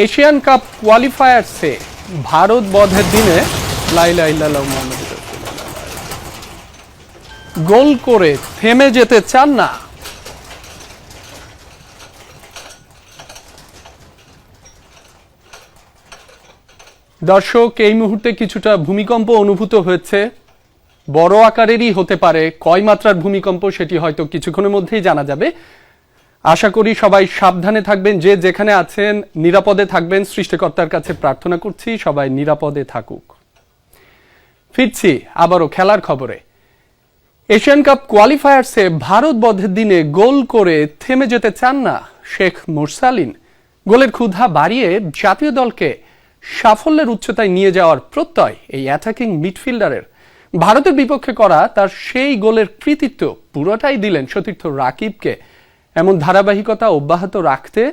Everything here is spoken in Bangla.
এশিয়ান কাপ কোয়ালিফায়ার্সে ভারত বধের দিনে লা ইলাহা ইল্লাল্লাহু মুহাম্মাদুর রাসূলুল্লাহ গোল করে থেমে যেতে চান না। দর্শক, এই মুহূর্তে কিছুটা ভূমিকম্প অনুভূত হয়েছে, বড় আকারেরই হতে পারে। কয় মাত্রার ভূমিকম্প সেটি হয়তো কিছুক্ষণের মধ্যেই জানা যাবে। আশা করি সবাই সাবধানে থাকবেন, যে যেখানে আছেন নিরাপদে থাকবেন। সৃষ্টিকর্তার কাছে প্রার্থনা করছি সবাই নিরাপদে থাকুক। ফিরছি আবারও খেলার খবরে। এশিয়ান কাপ কোয়ালিফায়ার্সে ভারত বধের দিনে গোল করে থেমে যেতে চান না শেখ মুরসালিন। গোলের ক্ষুধা বাড়িয়ে জাতীয় দলকে সাফল্যের উচ্চতায় নিয়ে যাওয়ার প্রত্যয় এই অ্যাটাকিং মিডফিল্ডারের। ভারতের বিপক্ষে করা তার সেই গোলের কৃতিত্ব পুরোটাই দিলেন সতীর্থ রাকিবকে। এমন ধারাবাহিকতা অব্যাহত রাখতে